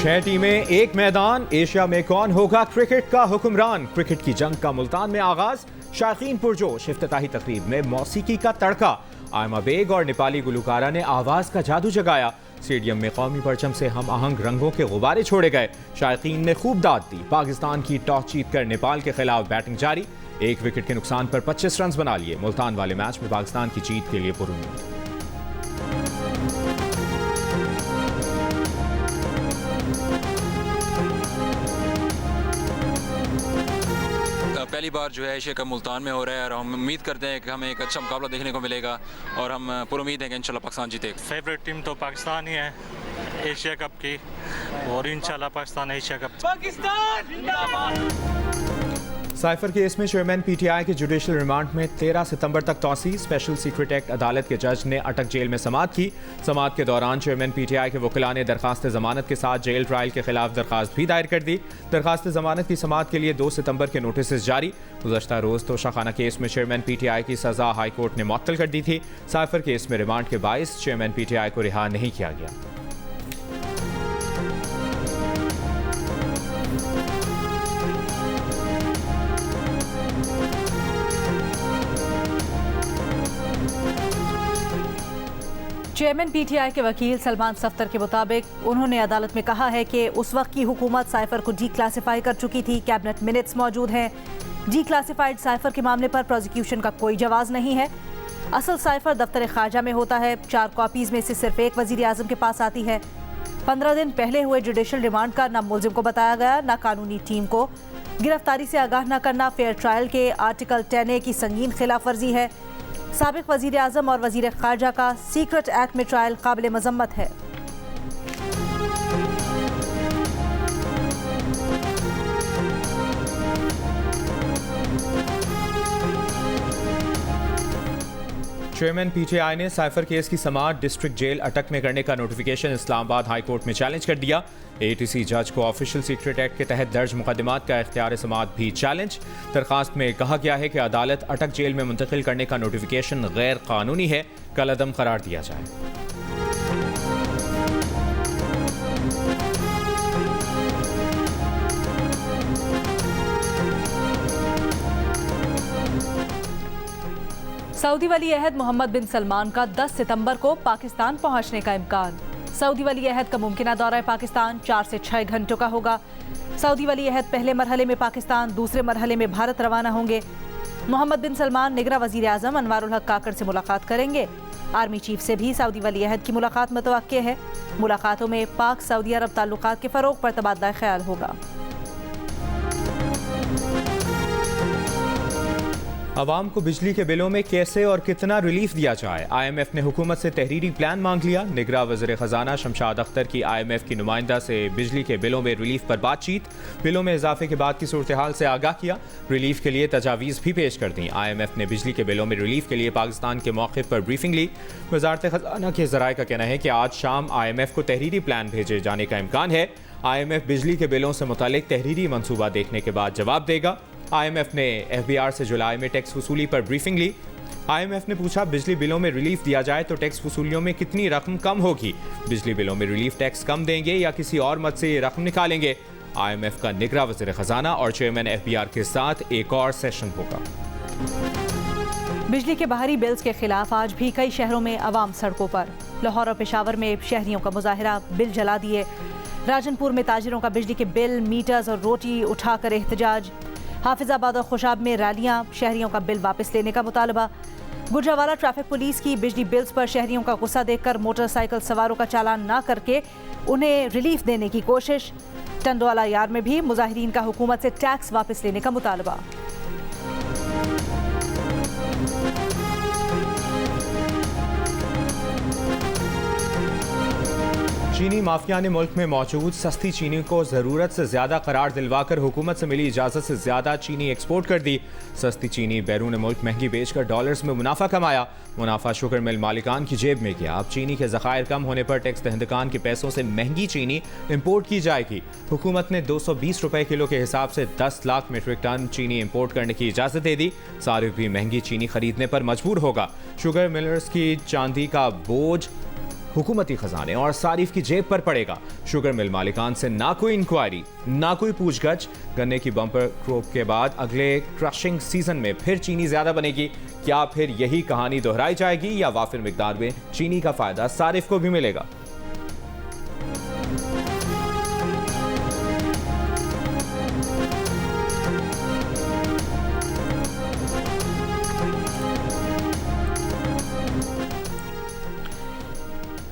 छह टीमें एक मैदान, एशिया में कौन होगा क्रिकेट का हुक्मरान। क्रिकेट की जंग का मुल्तान में आगाज, शायकीन पुरजोश। इफ्तिताही तकरीब में मौसीकी का तड़का, आयमा बेग और नेपाली गुलकारा ने आवाज का जादू जगाया। स्टेडियम में कौमी परचम से हम आहंग रंगों के गुब्बारे छोड़े गए। शायकीन ने खूब दाद दी। पाकिस्तान की टॉस जीतकर नेपाल के खिलाफ बैटिंग जारी, एक विकेट के नुकसान पर 25 रन बना लिए। मुल्तान वाले मैच में पाकिस्तान की जीत के लिए पुरुम्मीद। पहली बार जो है एशिया कप मुल्तान में हो रहा है और हम उम्मीद करते हैं कि हमें एक अच्छा मुकाबला देखने को मिलेगा और हम पुरुम्मीद हैं कि इंशाल्लाह पाकिस्तान जीतेगा। फेवरेट टीम तो पाकिस्तान ही है एशिया कप की, और इंशाल्लाह पाकिस्तान एशिया कप। पाकिस्तान जिंदाबाद। साइफर केस में चेयरमैन पीटीआई के जुडिशल रिमांड में 13 सितंबर तक तौसी। स्पेशल सीक्रेट एक्ट अदालत के जज ने अटक जेल में समाअत की। समाअत के दौरान चेयरमैन पीटीआई के वकीला ने दरखास्त जमानत के साथ जेल ट्रायल के खिलाफ दरखास्त भी दायर कर दी। दरखास्त जमानत की समाअत के लिए 2 सितंबर के नोटिस जारी। गुज़श्ता रोज तोशाखाना केस में चेयरमैन पीटीआई की सजा हाईकोर्ट ने मुअत्तल कर दी थी। साइफर केस में रिमांड के बाइस चेयरमैन पीटीआई को रिहा नहीं किया गया। चेयरमैन पीटीआई के वकील सलमान सफ्तर के मुताबिक उन्होंने अदालत में कहा है कि उस वक्त की हुकूमत साइफर को डी क्लासिफाई कर चुकी थी। कैबिनेट मिनट्स मौजूद हैं। डी क्लासिफाइड साइफर के मामले पर प्रोसिक्यूशन का कोई जवाब नहीं है। असल साइफर दफ्तर खारजा में होता है। 4 कॉपीज में से सिर्फ एक वजीर आजम के पास आती है। 15 दिन पहले हुए जुडिशल रिमांड का न मुलजिम को बताया गया, न कानूनी टीम को। गिरफ्तारी से आगाह न करना फेयर ट्रायल के आर्टिकल 10A की संगीन खिलाफ वर्जी है। साबिक वजीर आजम और वजीर खारजा का सीक्रेट एक्ट में ट्रायल काबिल मजम्मत है। चेयरमैन पीटीआई ने साइफर केस की समाअत डिस्ट्रिक्ट जेल अटक में करने का नोटिफिकेशन इस्लामाबाद हाई कोर्ट में चैलेंज कर दिया। एटीसी जज को ऑफिशियल सीक्रेट एक्ट के तहत दर्ज मुकदमात का इख्तियार समाअत भी चैलेंज। दरखास्त में कहा गया है कि अदालत अटक जेल में मुंतकिल करने का नोटिफिकेशन गैर कानूनी है, कलअदम करार दिया जाए। सऊदी वली अहद मोहम्मद बिन सलमान का 10 सितंबर को पाकिस्तान पहुंचने का इम्कान। सऊदी वली अहद का मुमकिना दौरा पाकिस्तान 4 से 6 घंटों का होगा। सऊदी वली अहद पहले मरहले में पाकिस्तान, दूसरे मरहले में भारत रवाना होंगे। मोहम्मद बिन सलमान निगरां वजीर आजम अनवारुल हक काकड़ से मुलाकात करेंगे। आर्मी चीफ से भी सऊदी वली अहद की मुलाकात मुतवक्के है। मुलाकातों में पाक सऊदी अरब ताल्लुकात के फरोग पर तबादला ख्याल होगा। अवाम को बिजली के बिलों में कैसे और कितना रिलीफ दिया जाए, IMF ने हुकूमत से तहरीरी प्लान मांग लिया। निगरां वज़ीर ख़जाना शमशाद अख्तर की IMF की नुमाइंदा से बिजली के बिलों में रिलीफ पर बातचीत। बिलों में इजाफे के बाद की सूरत हाल से आगाह किया। रिलीफ के लिए तजावीज़ भी पेश कर दी। IMF ने बिजली के बिलों में रिलीफ के लिए पाकिस्तान के मौक़िफ़ पर ब्रीफिंग ली। वज़ारत ख़जाना के ज़राए का कहना है कि आज शाम IMF को तहरीरी प्लान भेजे जाने का इम्कान है। IMF बिजली के बिलों से मुतालिक तहरीरी मनसूबा देखने के बाद जवाब देगा। IMF ने FBR से जुलाई में टैक्स वसूली पर ब्रीफिंग ली। IMF ने पूछा, बिजली बिलों में रिलीफ दिया जाए तो टैक्स वसूलियों में कितनी रकम कम होगी? बिजली बिलों में रिलीफ टैक्स कम देंगे या किसी और मद से ये रकम निकालेंगे? IMF का निगरां वज़ीर ख़जाना और चेयरमैन FBR के साथ एक और सेशन होगा। बिजली के बाहरी बिल्स के खिलाफ आज भी कई शहरों में अवाम सड़कों पर। लाहौर और पेशावर में शहरियों का मुजाहिरा, बिल जला दिए। राजनपुर में ताजिरों का बिजली के बिल, मीटर्स और रोटी उठाकर एहतजाज। हाफिजाबाद और खुशाब में रैलियां, शहरियों का बिल वापस लेने का मुतालबा। गुजरावाला ट्रैफिक पुलिस की बिजली बिल्स पर शहरियों का गुस्सा देखकर मोटरसाइकिल सवारों का चालान ना करके उन्हें रिलीफ देने की कोशिश। टंडवाला यार्ड में भी मुजाहिरीन का हुकूमत से टैक्स वापस लेने का मुतालबा। चीनी माफिया ने मुल्क में मौजूद सस्ती चीनी को ज़रूरत से ज़्यादा करार दिलवाकर हुकूमत से मिली इजाज़त से ज़्यादा चीनी एक्सपोर्ट कर दी। सस्ती चीनी बैरून मुल्क महंगी बेचकर डॉलर्स में मुनाफा कमाया। मुनाफा शुगर मिल मालिकान की जेब में गया। अब चीनी के ज़खायर कम होने पर टैक्स दहंदकान के पैसों से महंगी चीनी इम्पोर्ट की जाएगी। हुकूमत ने 220 रुपए किलो के हिसाब से 10 लाख मीट्रिक टन चीनी इम्पोर्ट करने की इजाज़त दे दी। सारिफ भी महंगी चीनी खरीदने पर मजबूर होगा। शुगर मिलर्स की चांदी का बोझ हुकूमती खजाने और सारिफ की जेब पर पड़ेगा। शुगर मिल मालिकान से ना कोई इंक्वायरी, ना कोई पूछगछ। गन्ने की बम्पर क्रॉप के बाद अगले क्रशिंग सीजन में फिर चीनी ज्यादा बनेगी। क्या फिर यही कहानी दोहराई जाएगी या वाफिर मिकदार में चीनी का फायदा सारिफ को भी मिलेगा?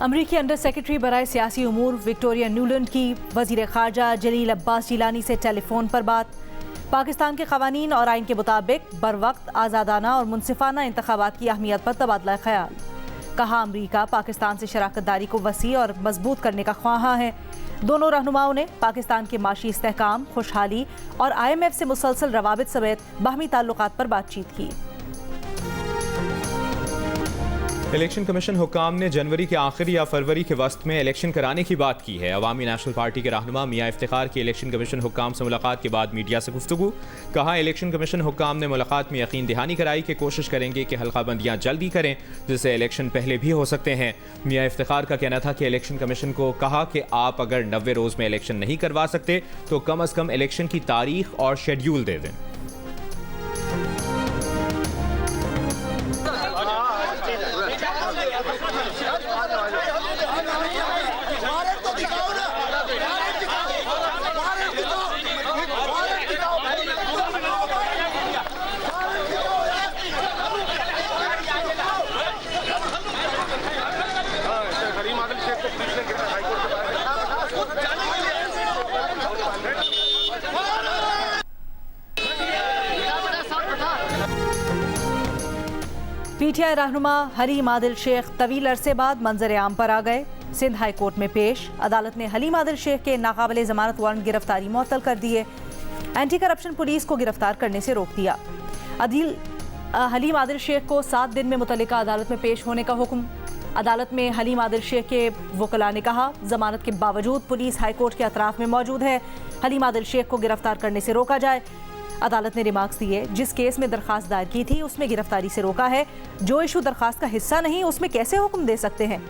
अमरीकी अंडर सेक्रेटरी बराए सियासी उमूर विक्टोरिया न्यूलैंड की वजीर खारजा जलील अब्बास जिलानी से टेलीफोन पर बात। पाकिस्तान के कवानीन और आइन के मुताबिक बर वक्त आज़ादाना और मुनसिफाना इंतखाबात की अहमियत पर तबादला ख्याल। कहा अमरीका पाकिस्तान से शराकत दारी को वसी और मजबूत करने का ख्वाहां है। दोनों रहनुमाओं ने पाकिस्तान के माशी इस्तेहकाम, खुशहाली और IMF से मुसलसल रवाबित समेत बाहमी ताल्लुकात पर बातचीत की। इलेक्शन कमीशन हुक्काम ने जनवरी के आखिर या फरवरी के वस्त में इलेक्शन कराने की बात की है। अवामी नेशनल पार्टी के रहनुमा मियां इफ्तिखार की इलेक्शन कमीशन हुक्काम से मुलाकात के बाद मीडिया से गुफ्तगू। कहा इलेक्शन कमीशन हुक्काम ने मुलाकात में यकीन दहानी कराई कि कोशिश करेंगे कि हल्का बंदियां जल्दी करें, जिससे इलेक्शन पहले भी हो सकते हैं। मियां इफ्तिखार का कहना था कि इलेक्शन कमीशन को कहा कि आप अगर 90 रोज में इलेक्शन नहीं करवा सकते तो कम अज कम इलेक्शन की तारीख और शेड्यूल दे दें। PTI रहनुमा हलीम आदिल शेख तवील अरसे बाद मंजर आम पर आ गए। सिंध हाई कोर्ट में पेश। अदालत ने हलीम आदिल शेख के नाकाबिले जमानत वारंट गिरफ्तारी मुअत्तल कर दिए। एंटी करप्शन पुलिस को गिरफ्तार करने से रोक दिया। हलीम आदिल शेख को 7 दिन में मुतल्लिका अदालत में पेश होने का हुक्म। अदालत में हलीम आदिल शेख के वकला ने कहा जमानत के बावजूद पुलिस हाई कोर्ट के अतराफ में मौजूद है, हलीम आदिल शेख को गिरफ्तार करने से रोका जाए। अदालत ने रिमार्क्स दिए जिस केस में दरखास्त दायर की थी उसमें गिरफ्तारी से रोका है, जो इशू दरखास्त का हिस्सा नहीं उसमें कैसे हुक्म दे सकते हैं।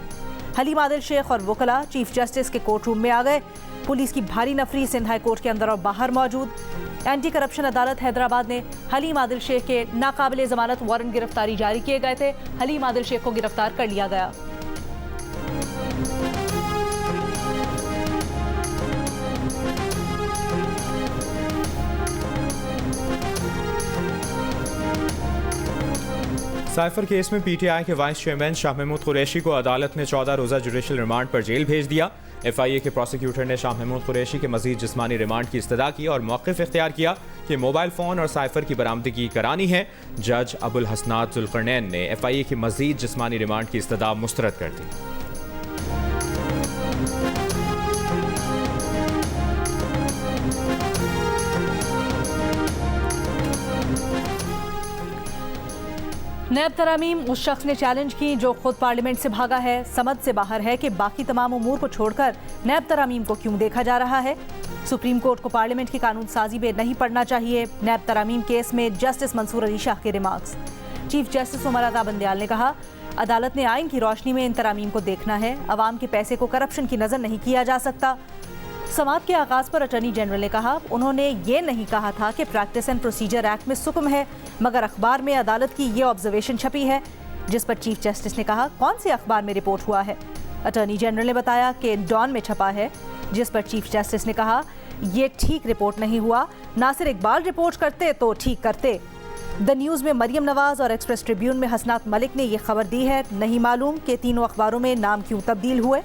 हलीम आदिल शेख और वकला चीफ जस्टिस के कोर्ट रूम में आ गए। पुलिस की भारी नफरी सिंध हाई कोर्ट के अंदर और बाहर मौजूद। एंटी करप्शन अदालत हैदराबाद ने हलीम आदिल शेख के नाकाबिले जमानत वारंट गिरफ्तारी जारी किए गए थे। हलीम आदिल शेख को गिरफ्तार कर लिया गया। साइफर केस में PTI के वाइस चेयरमैन शाह महमूद कुरैशी को अदालत ने 14 रोज़ा जुडिशल रिमांड पर जेल भेज दिया। FIA के प्रोसिक्यूटर ने शाह महमूद कुरैशी के मजीद जिस्मानी रिमांड की इस्तदा की और मौक़िफ़ इख्तियार किया कि मोबाइल फ़ोन और साइफर की बरामदगी करानी है। जज अबुल हसनात जुल्करनैन ने FIA की मजीद जिस्मानी रिमांड की इस्तदा मुस्तरद कर दी। नैब तरामीम उस शख्स ने चैलेंज की जो खुद पार्लियामेंट से भागा है। समझ से बाहर है कि बाकी तमाम उमूर को छोड़कर नैब तरामीम को क्यों देखा जा रहा है। सुप्रीम कोर्ट को पार्लियामेंट की कानून साजी में नहीं पड़ना चाहिए। नैब तरामीम केस में जस्टिस मंसूर अली शाह के remarks. Chief justice Umar Ata Bandial ने कहा अदालत ने आइन की रोशनी में इन तरामीम को देखना है। अवाम के पैसे को करप्शन की नज़र नहीं किया जा सकता। समाअत के आगाज पर अटॉर्नी जनरल ने कहा उन्होंने ये नहीं कहा था कि प्रैक्टिस एंड प्रोसीजर एक्ट में सुकम है, मगर अखबार में अदालत की ये ऑब्जर्वेशन छपी है, जिस पर चीफ जस्टिस ने कहा कौन से अखबार में रिपोर्ट हुआ है। अटॉर्नी जनरल ने बताया कि डॉन में छपा है, जिस पर चीफ जस्टिस ने कहा ये ठीक रिपोर्ट नहीं हुआ, नासिर इकबाल रिपोर्ट करते तो ठीक करते। द न्यूज़ में मरियम नवाज और एक्सप्रेस ट्रिब्यून में हसनात मलिक ने यह खबर दी है। नहीं मालूम कि तीनों अखबारों में नाम क्यों तब्दील हुए।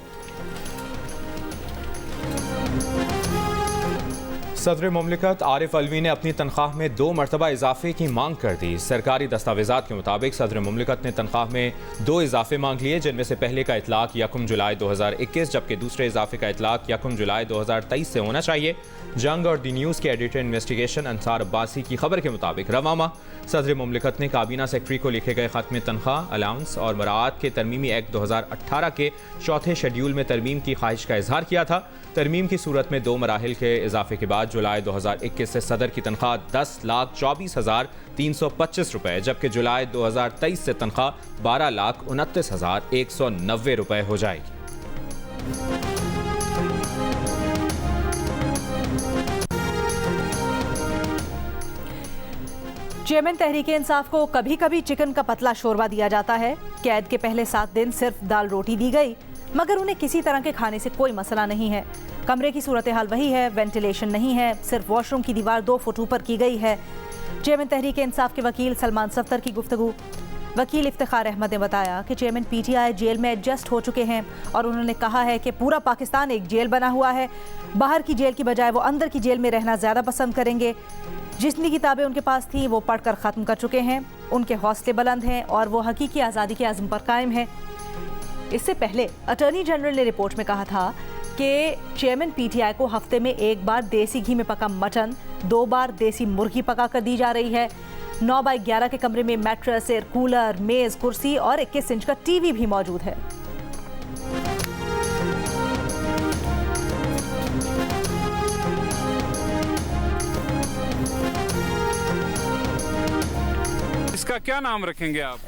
सदर मुमलिकत आरिफ अलवी ने अपनी तनख्वाह में 2 मरतबा इजाफे की मांग कर दी। सरकारी दस्तावेजात के मुताबिक सदर मुमलिकत ने तनख्वाह में 2 इजाफे मांग लिए, जिनमें से पहले का इतलाक 1 जुलाई 2021 जबकि दूसरे इजाफे का इतलाक 1 जुलाई 2023 से होना चाहिए। जंग और दी न्यूज़ के एडिटर इन्वेस्टिगेशन अंसार अब्बासी की खबर के मुताबिक रवा माह सदर मुमलिकत ने काबीना सेक्रेटरी को लिखे गए खत में तनख्वाह, अलाउंस और मराआत के तरमीमी एक्ट 2018 के चौथे शेड्यूल में तरमीम की ख्वाहिश का इजहार किया था। तरमीम की सूरत में 2 मराहिल के इजाफे के बाद जुलाई 2021 से सदर की तनख्वाह 10,24,325 रुपये जबकि जुलाई 2023 से तनख्वाह 12,29,190 रुपये हो जाएगी। चेयरमैन तहरीक इंसाफ को कभी कभी चिकन का पतला शोरबा दिया जाता है। कैद के पहले 7 दिन सिर्फ दाल रोटी दी गई, मगर उन्हें किसी तरह के खाने से कोई मसला नहीं है। कमरे की सूरत हाल वही है, वेंटिलेशन नहीं है, सिर्फ वॉशरूम की दीवार 2 फुट ऊपर की गई है। चेयरमैन तहरीक इंसाफ के वकील सलमान सफ्तर की गुफ्तगू। वकील इफ्तिखार अहमद ने बताया कि चेयरमैन पीटीआई जेल में एडजस्ट हो चुके हैं और उन्होंने कहा है कि पूरा पाकिस्तान एक जेल बना हुआ है। बाहर की जेल की बजाय वो अंदर की जेल में रहना ज़्यादा पसंद करेंगे। जितनी किताबें उनके पास थी वो पढ़कर ख़त्म कर चुके हैं। उनके हौसले बुलंद हैं और वो हकीकी आज़ादी के आज़म पर कायम है। इससे पहले अटॉर्नी जनरल ने रिपोर्ट में कहा था कि चेयरमैन पीटीआई को हफ्ते में 1 बार देसी घी में पका मटन, 2 बार देसी मुर्गी पका कर दी जा रही है। 9x11 के कमरे में मैट्रेस, एयर कूलर, मेज, कुर्सी और 21 इंच का टीवी भी मौजूद है। इसका क्या नाम रखेंगे आप?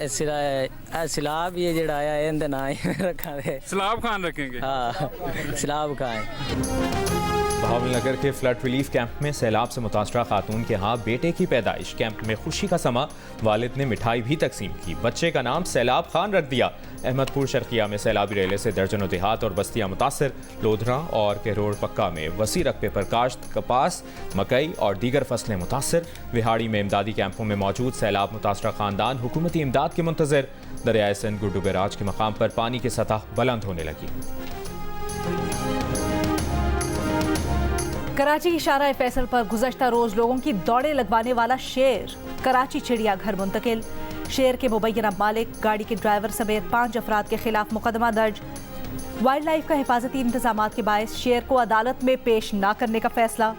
सलाब ये जड़ा आया है इंदे ना रखा है। सलाब खान रखेंगे? हाँ, सलाब खान। बहावलनगर के फ्लड रिलीफ कैंप में सैलाब से मुतासरा खातून के यहाँ बेटे की पैदाइश। कैंप में खुशी का समा, वालिद ने मिठाई भी तकसीम की। बच्चे का नाम सैलाब खान रख दिया। अहमदपुर शर्किया में सैलाबी रेले से दर्जनों देहात और बस्तियां मुतासर। लोधरा और केरोड़ पक्का में वसी रकबे पर काश्त, कपास, मकई और दीगर फसलें मुतासर। विहाड़ी में इमदादी कैंपों में मौजूद सैलाब मुतासरा खानदान हुकूमती इमदाद के मुंतजर। दरियाए सिंध गुड्डू बैराज के मकाम पर पानी की सतह बुलंद होने लगी। कराची की शाहराह फैसल पर गुज़श्ता रोज लोगों की दौड़े लगवाने वाला शेर कराची चिड़ियाघर मुंतकिल। शेर के मुबैना मालिक, गाड़ी के ड्राइवर समेत 5 अफराद के खिलाफ मुकदमा दर्ज। वाइल्ड लाइफ का हिफाजती इंतजाम के बायस शेर को अदालत में पेश न करने का फैसला।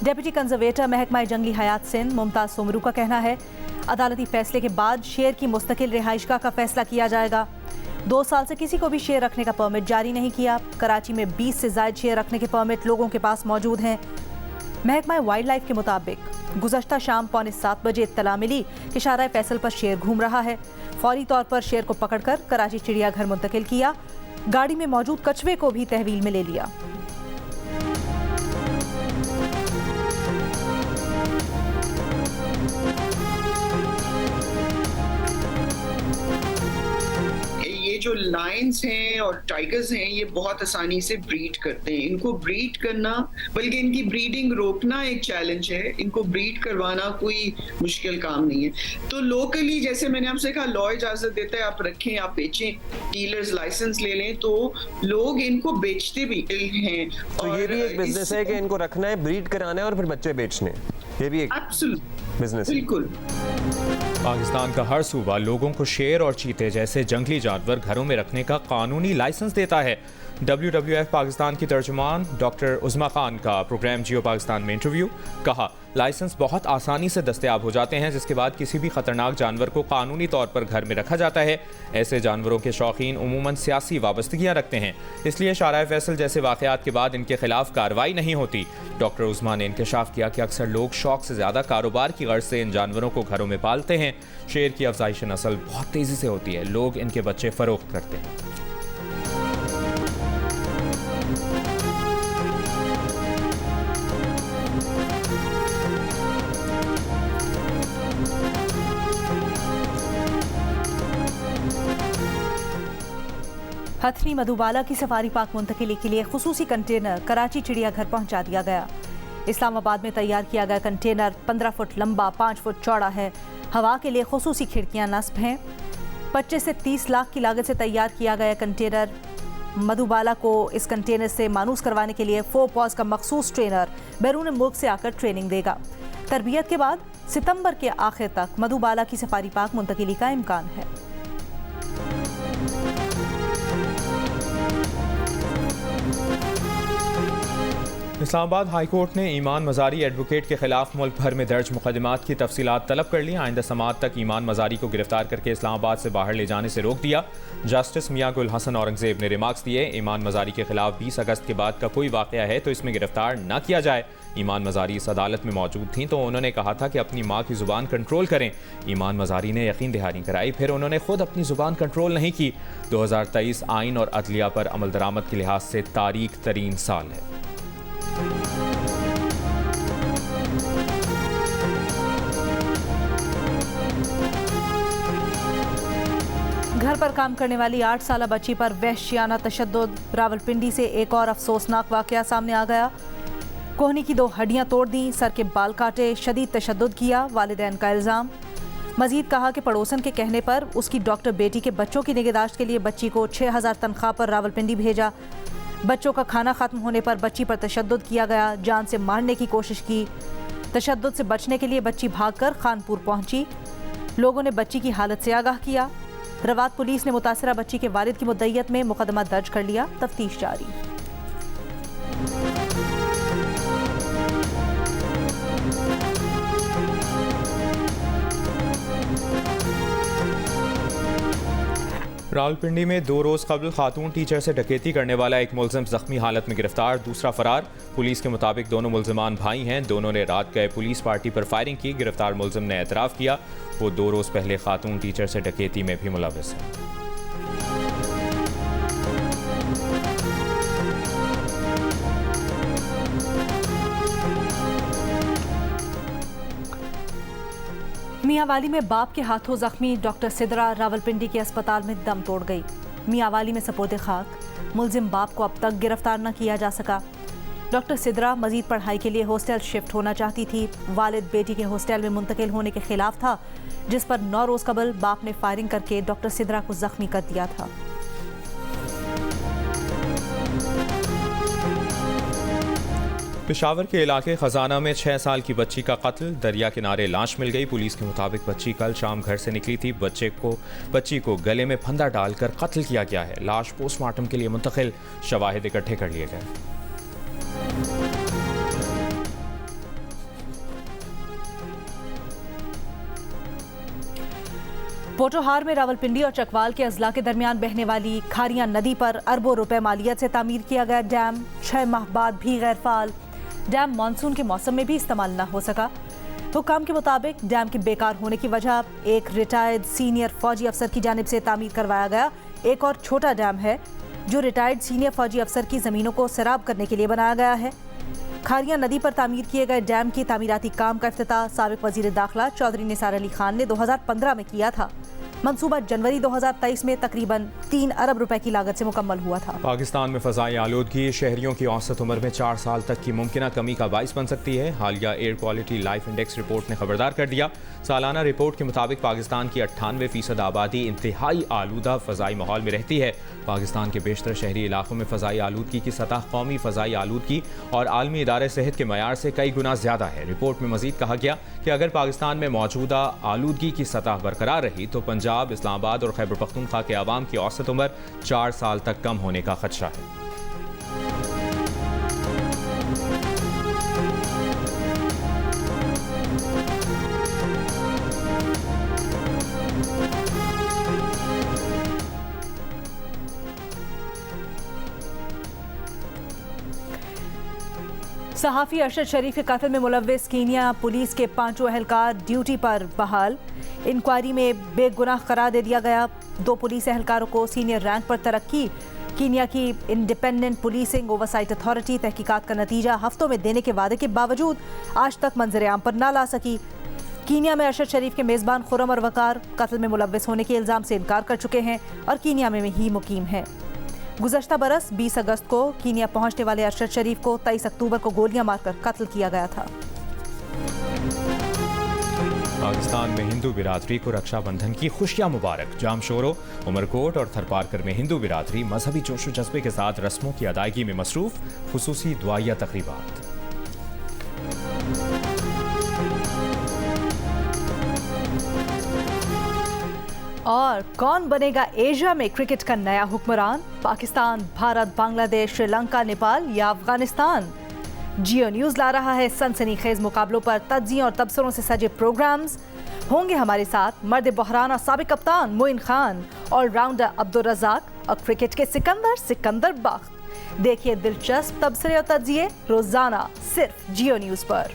डेप्यूटी कंजर्वेटर महकमा जंगली हयात सिंध मुमताज़ सोमरू का कहना है अदालती फैसले के बाद शेर की मुस्तकिल रिहाइशगाह का फैसला किया जाएगा। 2 साल से किसी को भी शेर रखने का परमिट जारी नहीं किया। कराची में 20 से ज़ायद शेर रखने के परमिट लोगों के पास मौजूद हैं। महकमा वाइल्ड लाइफ के मुताबिक गुज़श्ता शाम 6:45 बजे इत्तला मिली कि शाहराह फैसल पर शेर घूम रहा है। फौरी तौर पर शेर को पकड़कर कराची चिड़ियाघर मुंतकिल किया। गाड़ी में मौजूद कछुए को भी तहवील में ले लिया। जो लायंस हैं और टाइगर्स हैं ये बहुत आसानी से ब्रीड करते हैं। इनको ब्रीड करना, बल्कि इनकी ब्रीडिंग रोकना एक चैलेंज है। इनको ब्रीड करवाना कोई मुश्किल काम नहीं है। तो लोकली जैसे मैंने आपसे कहा लॉ इजाजत देता है, आप रखें, आप बेचें, डीलर्स लाइसेंस ले लें, तो लोग इनको बेचते भी हैं। तो ये भी एक बिजनेस है कि इनको रखना है, ब्रीड कराना है और फिर बच्चे बेचने, ये भी एक बिजनेस है। बिल्कुल। पाकिस्तान का हर सूबा लोगों को शेर और चीते जैसे जंगली जानवर घरों में रखने का कानूनी लाइसेंस देता है। WWF पाकिस्तान की तर्जुमान डॉक्टर उज़मा खान का प्रोग्राम जियो पाकिस्तान में इंटरव्यू। कहा लाइसेंस बहुत आसानी से दस्तयाब हो जाते हैं, जिसके बाद किसी भी खतरनाक जानवर को कानूनी तौर पर घर में रखा जाता है। ऐसे जानवरों के शौकीन उमूमन सियासी वाबस्तगियाँ रखते हैं, इसलिए शाहराह फैसल जैसे वाक़यात के बाद इनके खिलाफ कार्रवाई नहीं होती। डॉक्टर उज़मा ने इंकशाफ किया कि अक्सर लोग शौक से ज़्यादा कारोबार की गर्ज से इन जानवरों को घरों में पालते हैं। शेर की अफजाइश नस्ल बहुत तेज़ी से होती है, लोग इनके बच्चे फ़रोख्त करते हैं। हथनी मधुबाला की सफारी पार्क मुंतकिली के लिए खुसूसी कंटेनर कराची चिड़ियाघर पहुंचा दिया गया। इस्लामाबाद में तैयार किया गया कंटेनर 15 फुट लंबा, 5 फुट चौड़ा है। हवा के लिए खुसूसी खिड़कियां नस्ब हैं। 25 से 30 लाख की लागत से तैयार किया गया कंटेनर। मधुबाला को इस कंटेनर से मानूस करवाने के लिए 4 पॉज का मखसूस ट्रेनर बैरून मुल्क से आकर ट्रेनिंग देगा। तरबियत के बाद सितंबर के आखिर तक मधुबाला की सफारी पार्क मुंतकिली का इम्कान है। इस्लामाबाद हाई कोर्ट ने ईमान मज़ारी एडवोकेट के खिलाफ मुल्क भर में दर्ज मुकदमात की तफसीलात तलब कर ली। आइंदा समाअत तक ईमान मज़ारी को गिरफ्तार करके इस्लामाबाद से बाहर ले जाने से रोक दिया। जस्टिस मियां गुल हसन औरंगजेब ने रिमार्क्स दिए, ईमान मज़ारी के खिलाफ 20 अगस्त के बाद का कोई वाक़या है तो इसमें गिरफ्तार न किया जाए। ईमान मज़ारी इस अदालत में मौजूद थीं तो उन्होंने कहा था कि अपनी माँ की ज़ुबान कंट्रोल करें। ईमान मज़ारी ने यकीन दहानी कराई, फिर उन्होंने खुद अपनी ज़ुबान कंट्रोल नहीं की। 2023 आइन और अदलिया पर अमल दरामद के लिहाज से तारीख तरीन साल है। घर पर काम करने वाली 8 साला बच्ची पर वहशियाना तशद्दुद। रावलपिंडी से एक और अफसोसनाक वाकया सामने आ गया। कोहनी की 2 हड्डियां तोड़ दी, सर के बाल काटे, शदीद तशद्दुद किया, वालिदैन का इल्ज़ाम। मजीद कहा कि पड़ोसन के कहने पर उसकी डॉक्टर बेटी के बच्चों की निगहदाश्त के लिए बच्ची को 6000 तनख्वाह पर रावलपिंडी भेजा। बच्चों का खाना खत्म होने पर बच्ची पर तशद्दुद किया गया, जान से मारने की कोशिश की। तशद्दुद से बचने के लिए बच्ची भागकर खानपुर पहुंची। लोगों ने बच्ची की हालत से आगाह किया। रवात पुलिस ने मुतासरा बच्ची के वालिद की मुद्दईयत में मुकदमा दर्ज कर लिया, तफ्तीश जारी। रावलपिंडी में 2 रोज़ कबल खातून टीचर से डकैती करने वाला एक मुलजिम जख्मी हालत में गिरफ्तार, दूसरा फरार। पुलिस के मुताबिक दोनों मुलजिमान भाई हैं। दोनों ने रात गए पुलिस पार्टी पर फायरिंग की। गिरफ्तार मुलजिम ने एतराफ़ किया वो 2 रोज़ पहले खातून टीचर से डकैती में भी मुलव्वस है। मियांवाली में बाप के हाथों जख्मी डॉक्टर सिद्रा रावलपिंडी के अस्पताल में दम तोड़ गई। मियांवाली में सपोते खाक। मुलजिम बाप को अब तक गिरफ्तार न किया जा सका। डॉक्टर सिद्रा मजीद पढ़ाई के लिए हॉस्टल शिफ्ट होना चाहती थी। वालिद बेटी के हॉस्टल में मुंतकिल होने के खिलाफ था, जिस पर 9 रोज़ कबल बाप ने फायरिंग करके डॉक्टर सिद्रा को जख्मी कर दिया था। पेशावर के इलाके खजाना में 6 साल की बच्ची का कत्ल, दरिया किनारे लाश मिल गई। पुलिस के मुताबिक बच्ची कल शाम घर से निकली थी। बच्ची को गले में फंदा डालकर कत्ल किया गया है। लाश पोस्टमार्टम के लिए मुंतकिल, शवाहिद इकट्ठे कर लिए गए। पोटोहार में रावलपिंडी और चकवाल के अजला के दरमियान बहने वाली खारियां नदी पर अरबों रुपए मालियत से तामीर किया गया डैम 6 माह बाद भी गैर फाल। डैम मानसून के मौसम में भी इस्तेमाल न हो सका। हुक्काम के मुताबिक डैम के बेकार होने की वजह एक रिटायर्ड सीनियर फौजी अफसर की जानिब से तामीर करवाया गया। एक और छोटा डैम है जो रिटायर्ड सीनियर फौजी अफसर की ज़मीनों को सैराब करने के लिए बनाया गया है। खारियां नदी पर तामीर किए गए डैम की तामीराती काम का इफ्तिताह साबिक वजीर दाखिला चौधरी निसार अली खान ने 2015 में किया था। मंसूबा जनवरी 2023 में तकरीबन 3 अरब रुपए की लागत से मुकम्मल हुआ था। पाकिस्तान में फ़ज़ाई आलूदगी शहरियों की औसत उम्र में 4 साल तक की मुमकिना कमी का बाइस बन सकती है। हालिया air quality life index report ने खबरदार कर दिया। सालाना रिपोर्ट के मुताबिक पाकिस्तान की 98% आबादी इंतहाई आलूदा फ़ज़ाई माहौल में रहती है। पाकिस्तान के बेशतर शहरी इलाकों में फ़ज़ाई आलूदगी की सतह कौमी फ़ज़ाई आलूदगी और आलमी इदारे सेहत के मयार से कई गुना ज़्यादा है। रिपोर्ट में मज़ीद कहा गया कि अगर पाकिस्तान में मौजूदा आलूदगी की सतह बरकरार रही तो पंजाब, इस्लामाबाद और खैबर पख्तूनख्वा के अवाम की औसत उम्र 4 साल तक कम होने का खदशा है। सहाफ़ी अरशद शरीफ के कत्ल में मुलव्विस कीनिया पुलिस के 5 एहलकार ड्यूटी पर बहाल। इंक्वायरी में बेगुनाह करार दे दिया गया। 2 पुलिस एहलकारों को सीनियर रैंक पर तरक्की। कीनिया की इंडिपेंडेंट पुलिसिंग ओवरसाइट अथॉरिटी तहकीकात का नतीजा हफ्तों में देने के वादे के बावजूद आज तक मंजर आम पर न ला सकी। कीनिया में अरशद शरीफ के मेज़बान खुर्रम और वकार कत्ल में मुलव्विस होने के इल्ज़ाम से इनकार कर चुके हैं और कीनिया में ही मुकीम हैं। गुज़श्ता बरस 20 अगस्त को कीनिया पहुंचने वाले अरशद शरीफ को 23 अक्टूबर को गोलियां मारकर कत्ल किया गया था। पाकिस्तान में हिंदू बिरादरी को रक्षाबंधन की खुशियां मुबारक। जामशोरो, उमरकोट और थरपारकर में हिंदू बिरादरी मजहबी जोश व जज्बे के साथ रस्मों की अदायगी में मसरूफ। खुसूसी दुआया तकरीबात। और कौन बनेगा एशिया में क्रिकेट का नया हुक्मरान? पाकिस्तान, भारत, बांग्लादेश, श्रीलंका, नेपाल या अफगानिस्तान? जियो न्यूज़ ला रहा है सनसनीखेज मुकाबलों पर तज्ज़ियों और तबसरों से सजे प्रोग्राम्स। होंगे हमारे साथ मर्द बहरान और साबिक कप्तान मोइन खान, ऑलराउंडर अब्दुल रज़ाक और क्रिकेट के सिकंदर बख्त। देखिए दिलचस्प तबसरे और तज्ज़िये रोज़ाना सिर्फ जियो न्यूज़ पर।